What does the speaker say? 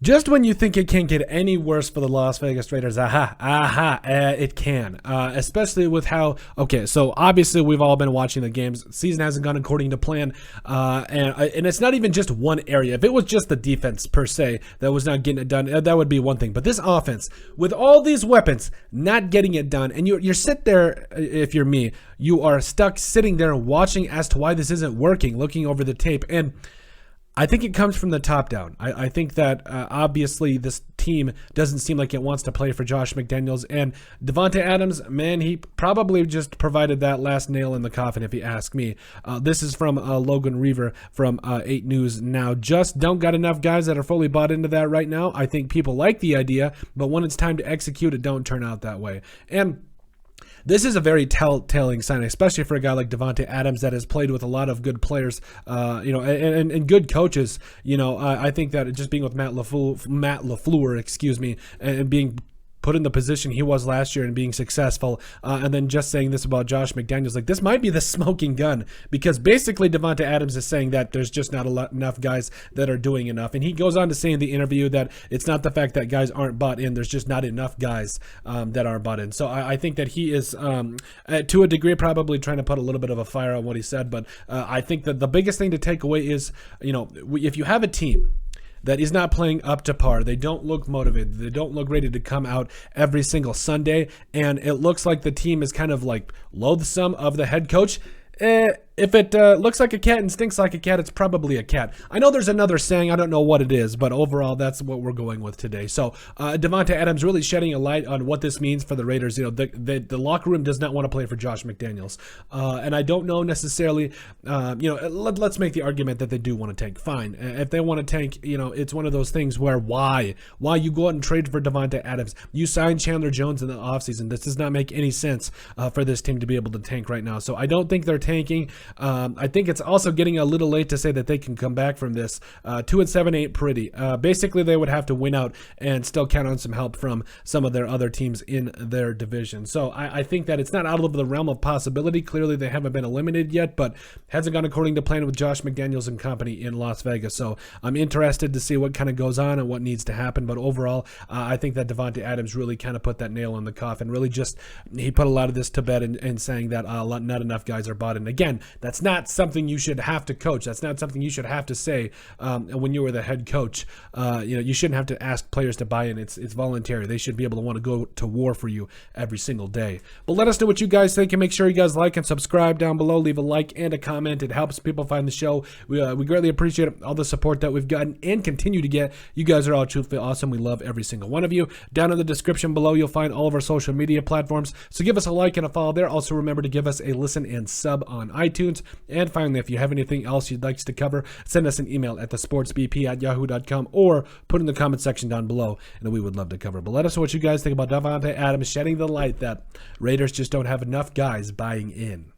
Just when you think it can't get any worse for the Las Vegas Raiders, it can. Especially with how, okay, so obviously we've all been watching the games. Season hasn't gone according to plan, and it's not even just one area. If it was just the defense per se that was not getting it done, that would be one thing. But this offense, with all these weapons, not getting it done, and you're sit there, if you're me, you are stuck sitting there watching as to why this isn't working, looking over the tape, and I think it comes from the top down. I think that obviously this team doesn't seem like it wants to play for Josh McDaniels. And Davante Adams, man, he probably just provided that last nail in the coffin, if you ask me. This is from Logan Reaver from 8 News Now. Just don't got enough guys that are fully bought into that right now. I think people like the idea, but when it's time to execute, it don't turn out that way. And this is a very telling sign, especially for a guy like Davante Adams that has played with a lot of good players, and good coaches. I think that just being with Matt LaFleur, and being put in the position he was last year and being successful, and then just saying this about Josh McDaniels, like this might be the smoking gun, because basically Davante Adams is saying that there's just not enough guys that are doing enough, and he goes on to say in the interview that it's not the fact that guys aren't bought in, there's just not enough guys that are bought in. So I think that he is to a degree probably trying to put a little bit of a fire on what he said, but I think that the biggest thing to take away is, if you have a team that is not playing up to par, they don't look motivated, they don't look ready to come out every single Sunday, and it looks like the team is kind of like loathsome of the head coach, if it looks like a cat and stinks like a cat, it's probably a cat. I know there's another saying, I don't know what it is, but overall that's what we're going with today. So Davante Adams really shedding a light on what this means for the Raiders. The locker room does not want to play for Josh McDaniels, and I don't know necessarily. Let's make the argument that they do want to tank. Fine, if they want to tank, it's one of those things where why you go out and trade for Davante Adams? You signed Chandler Jones in the offseason. This does not make any sense for this team to be able to tank right now. So I don't think they're tanking. I think it's also getting a little late to say that they can come back from this. 2-7 ain't pretty. Basically, they would have to win out and still count on some help from some of their other teams in their division. So I think that it's not out of the realm of possibility. Clearly, they haven't been eliminated yet, but hasn't gone according to plan with Josh McDaniels and company in Las Vegas. So I'm interested to see what kind of goes on and what needs to happen. But overall, I think that Davante Adams really kind of put that nail in the coffin. Really he put a lot of this to bed in saying that not enough guys are bought in. Again, that's not something you should have to coach. That's not something you should have to say when you were the head coach. You shouldn't have to ask players to buy in. It's voluntary. They should be able to want to go to war for you every single day. But let us know what you guys think, and make sure you guys like and subscribe down below. Leave a like and a comment. It helps people find the show. We greatly appreciate all the support that we've gotten and continue to get. You guys are all truthfully awesome. We love every single one of you. Down in the description below, you'll find all of our social media platforms. So give us a like and a follow there. Also remember to give us a listen and sub on iTunes. And finally, if you have anything else you'd like us to cover, send us an email at thesportsbp@yahoo.com or put in the comment section down below, and we would love to cover. But let us know what you guys think about Davante Adams shedding the light that Raiders just don't have enough guys buying in.